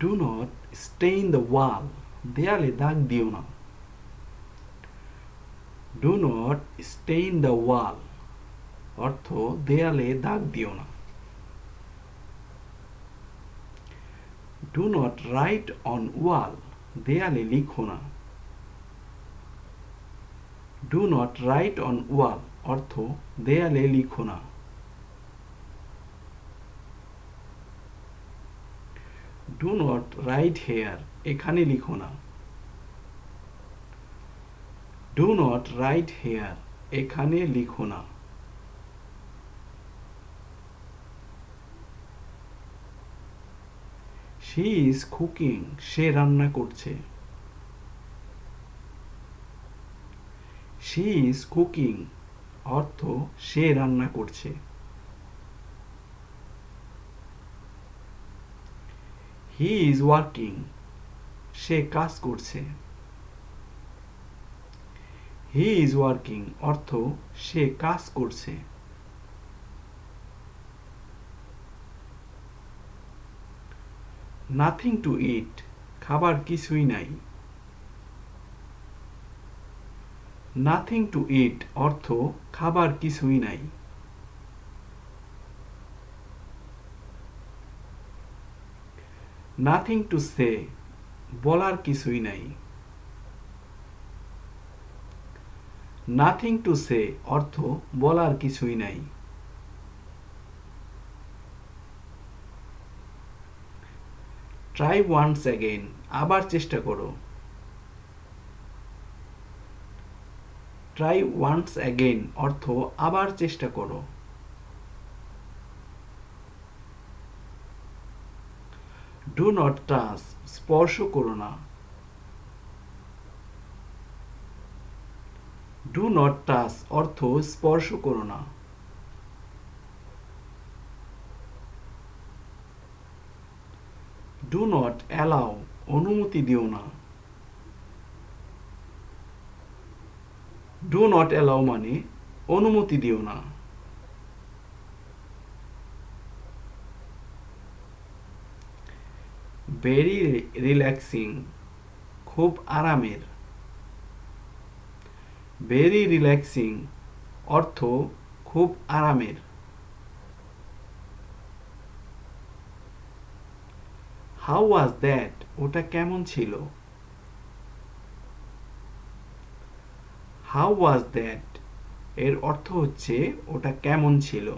Do not Steyn the ওয়াল, দেয়ালে দাগ দিও না। ডু নট স্টেইন দ্য ওয়াল অর্থ দেয়ালে দাগ দিও না। ডু নট রাইট অন ওয়াল, দেয়ালে লিখো না। ডু নট রাইট অন ওয়াল অর্থ দেয়ালে লিখো না। ডু নট রাইট হেয়ার, এখানে লিখো না। ডু নট রাইট হেয়ার, এখানে লিখো না। শি ইজ কুকিং, সে রান্না করছে। শি ইজ কুকিং অর্থ সে রান্না করছে। হি ইজ ওয়ার্কিং, সে কাজ করছে। হি ইজ ওয়ার্কিং অর্থ সে কাজ করছে। নাথিং টু ইট, খাবার কিছুই নাই। নাথিং টু ইট অর্থ খাবার কিছুই নাই। নাথিং টু সে, বলার কিছুই নাই। নাথিং টু সে অর্থ বলার কিছুই নাই। ট্রাই ওয়ান্স অ্যাগেন, আবার চেষ্টা করো। ট্রাই ওয়ান্স অ্যাগেন অর্থ আবার চেষ্টা করো। ডু নট টাচ, স্পর্শ করো না। ডু নট টাচ অর্থ স্পর্শ করো না। ডু নট অ্যালাউ, অনুমতি দিও না। ডু নট অ্যালাউ মানে অনুমতি দিও না। ভেরি রিল্যাক্সিং, খুব আরামের। ভেরি রিল্যাক্সিং অর্থ খুব আরামের। হাউ ওয়াজ দ্যাট, ওটা কেমন ছিল। হাউ ওয়াজ দ্যাট এর অর্থ হচ্ছে ওটা কেমন ছিল।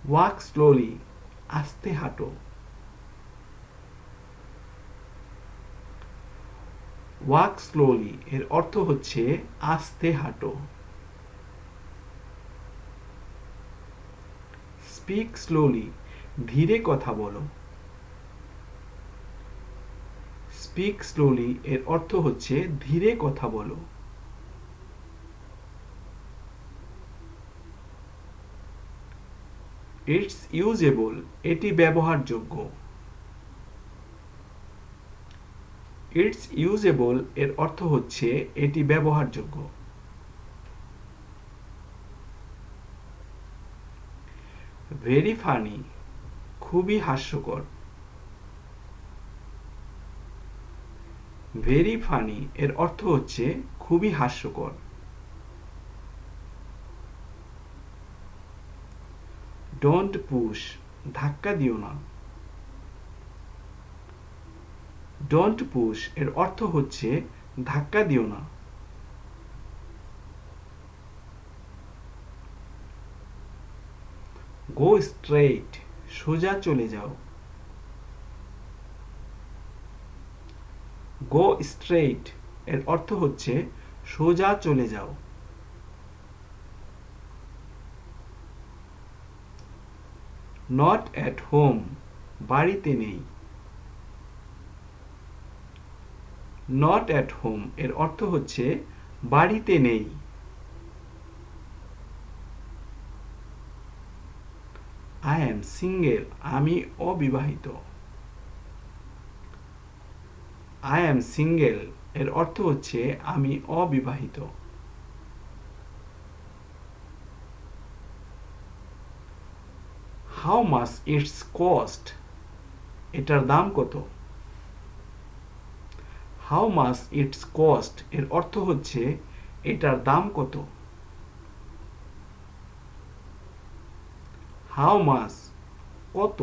ওয়াক স্লোলি, আস্তে হাঁটো। ওয়াক স্লোলি এর অর্থ হচ্ছে আস্তে হাঁটো। স্পিক স্লোলি, ধীরে কথা বলো। স্পিক স্লোলি এর অর্থ হচ্ছে ধীরে কথা বলো। ইটস ইউজেবল, এটি ব্যবহারযোগ্য। ইটস ইউজেবল এর অর্থ হচ্ছে এটি ব্যবহারযোগ্য। ভেরি ফানি, খুবই হাস্যকর। ভেরি ফানি এর অর্থ হচ্ছে খুবই হাস্যকর। ডোন্ট পুশ, ধাক্কা দিও না। ডোন্ট পুশ এর অর্থ হচ্ছে ধাক্কা দিও না। গো স্ট্রেইট, সোজা চলে যাও। গো স্ট্রেইট এর অর্থ হচ্ছে সোজা চলে যাও। নট অ্যাট হোম, বাড়িতে নেই। নট অ্যাট হোম এর অর্থ হচ্ছে বাড়িতে নেই। আই অ্যাম সিঙ্গেল, আমি অবিবাহিত। আই অ্যাম সিঙ্গেল এর অর্থ হচ্ছে আমি অবিবাহিত। হাউ মাচ ইটস কস্ট, এটার দাম কত। হাউ মাচ ইটস কস্ট এর অর্থ হচ্ছে এটার দাম কত। হাউ মাচ কত।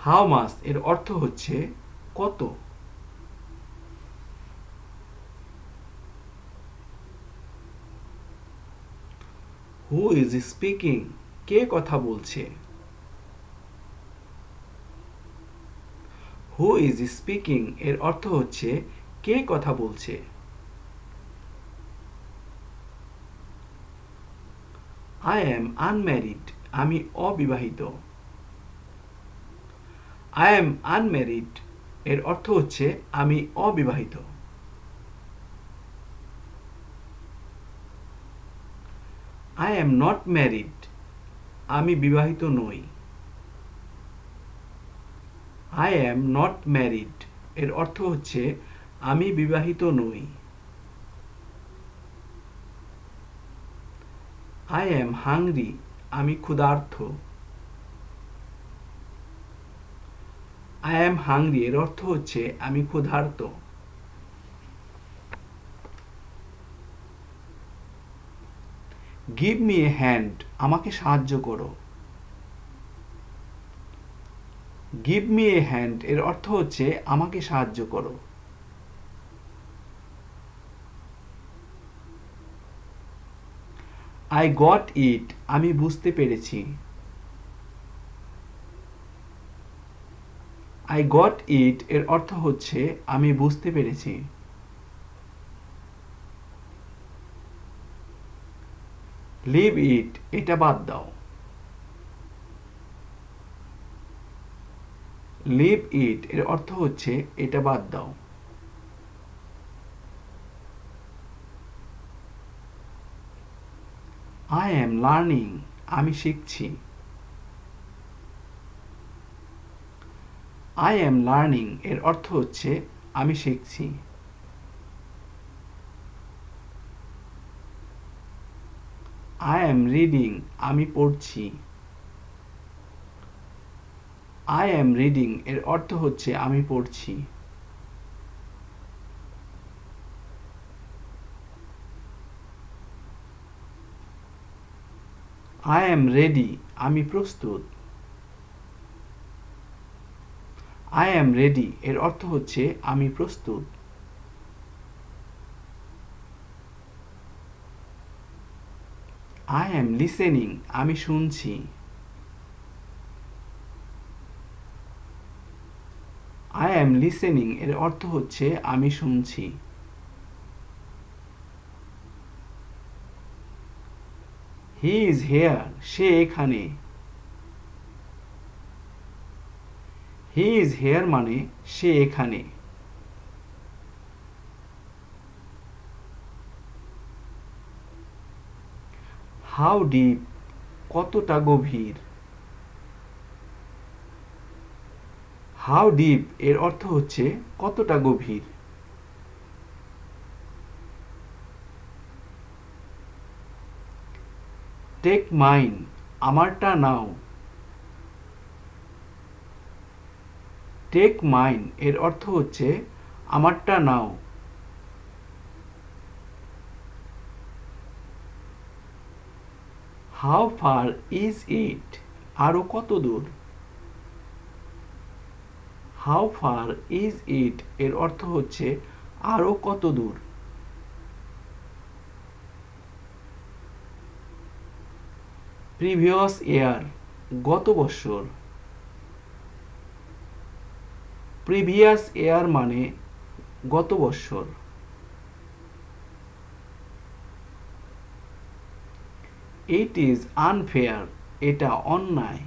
হাউ মাচ এর অর্থ হচ্ছে কত। হু ইজ স্পিকিং, কে কথা বলছে। হু ইজ স্পিকিং এর অর্থ হচ্ছে কে কথা বলছে। আই অ্যাম আনম্যারিড, আমি অবিবাহিত। আই অ্যাম আনম্যারিড এর অর্থ হচ্ছে আমি অবিবাহিত। আই অ্যাম নট ম্যারিড, আমি বিবাহিত নই। আই অ্যাম নট ম্যারিড এর অর্থ হচ্ছে আমি বিবাহিত নই। আই অ্যাম হাংরি, আমি ক্ষুধার্ত। আই অ্যাম হাংরি এর অর্থ হচ্ছে আমি ক্ষুধার্ত। গিভ মি এ হ্যান্ড, আমাকে সাহায্য করো। গিভ মি এ হ্যান্ড এর অর্থ হচ্ছে আমাকে সাহায্য করো। আই গট ইট, আমি বুঝতে পেরেছি। আই গট ইট এর অর্থ হচ্ছে আমি বুঝতে পেরেছি। লিভ ইট, এটা বাদ দাও। লিভ ইট এর অর্থ হচ্ছে এটা বাদ দাও। আই অ্যাম লার্নিং, আমি শিখছি। আই অ্যাম লার্নিং এর অর্থ হচ্ছে আমি শিখছি। আই অ্যাম রিডিং, আমি পড়ছি। আই অ্যাম রিডিং এর অর্থ হচ্ছে আমি পড়ছি। আই অ্যাম রেডি, আমি প্রস্তুত। আই অ্যাম রেডি এর অর্থ হচ্ছে আমি প্রস্তুত। আই অ্যাম লিসেনিং, আমি শুনছি। আই অ্যাম লিসেনিং এর অর্থ হচ্ছে আমি শুনছি। হি ইজ হেয়ার, সে এখানে। হি ইজ হেয়ার মানে সে এখানে। হাউ ডিপ, কতটা গভীর। হাউ ডিপ এর অর্থ হচ্ছে কতটা গভীর। টেক মাইন, আমারটা নাও। টেক মাইন এর অর্থ হচ্ছে আমারটা নাও। হাউ ফার ইজ ইট, আরো কত দূর। হাউ ফার ইজ ইট এর অর্থ হচ্ছে আরো কত দূর। প্রিভিয়াস ইয়ার, গত বছর। প্রিভিয়াস ইয়ার মানে গত বছর। ইট ইজ আনফেয়ার, এটা অন্যায়।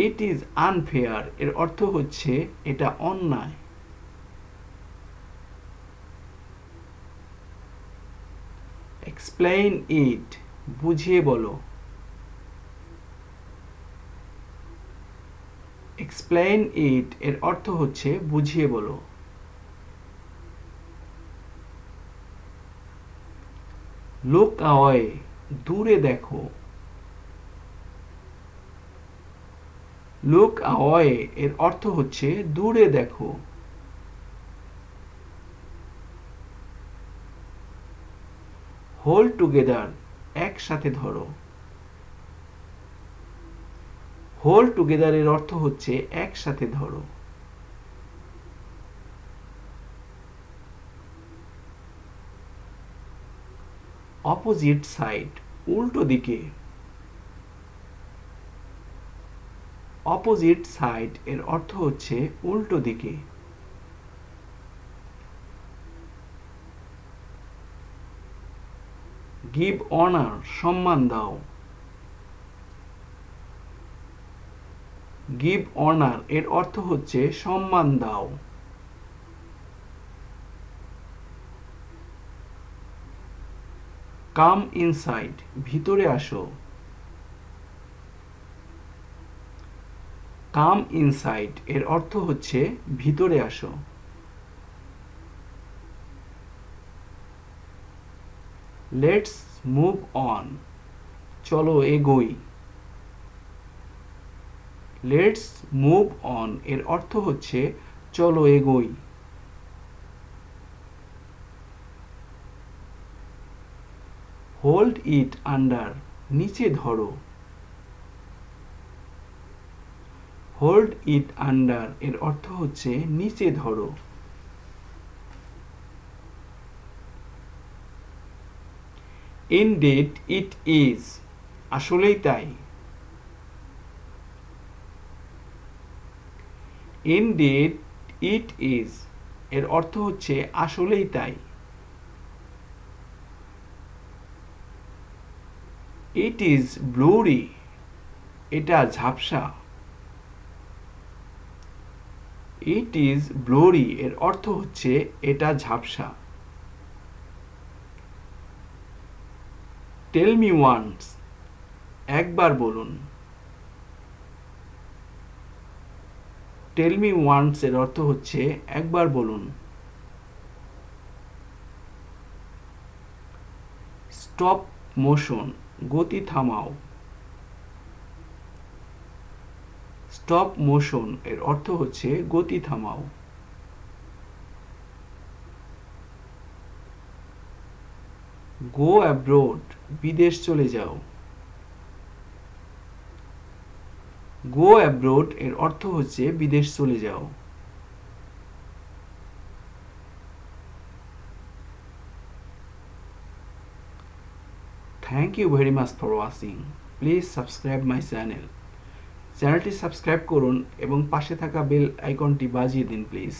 ইট ইজ আনফেয়ার এর অর্থ হচ্ছে এটা অন্যায়। এক্সপ্লেইন ইট, বুঝিয়ে বলো। এক্সপ্লেইন ইট এর অর্থ হচ্ছে বুঝিয়ে বলো। লুক অ্যাওয়ে, দূরে দেখো। লুক অ্যাওয়ে এর অর্থ হচ্ছে দূরে দেখো। হোল্ড টুগেদার, একসাথে ধরো। হোল্ড টুগেদার এর অর্থ হচ্ছে একসাথে ধরো। অপোজিট সাইড, উল্টো দিকে। অপোজিট সাইড এর অর্থ হচ্ছে উল্টো দিকে। গিভ অনার, সম্মান দাও। গিভ অনার এর অর্থ হচ্ছে সম্মান দাও। কাম ইনসাইড, ভিতরে আসো। কাম ইনসাইড এর অর্থ হচ্ছে ভিতরে আসো। লেটস মুভ অন, চলো এগোই। লেটস মুভ অন এর অর্থ হচ্ছে চলো এগোই। হোল্ড ইট আন্ডার, নিচে ধরো। হোল্ড ইট আন্ডার এর অর্থ হচ্ছে নিচে ধরো। ইনডিড ইট ইজ, আসলেই তাই। ইনডিড ইট ইজ এর অর্থ হচ্ছে আসলেই তাই। ইট ইজ ব্লুরি, এটা ঝাপসা। ইট ইজ ব্লুরি এর অর্থ হচ্ছে এটা ঝাপসা। টেল মি ওয়ান্স, একবার বলুন। টেল মি ওয়ান্স এর অর্থ হচ্ছে একবার বলুন। স্টপ মোশন, গতি থামাও। স্টপ মোশন এর অর্থ হচ্ছে গতি থামাও। গো অ্যাব্রোড, বিদেশ চলে যাও। গো অ্যাব্রোড এর অর্থ হচ্ছে বিদেশ চলে যাও। Thank you very much for watching. Please subscribe my channel. চ্যানেলটি সাবস্ক্রাইব করুন এবং পাশে থাকা বেল আইকনটি বাজিয়ে দিন প্লিজ।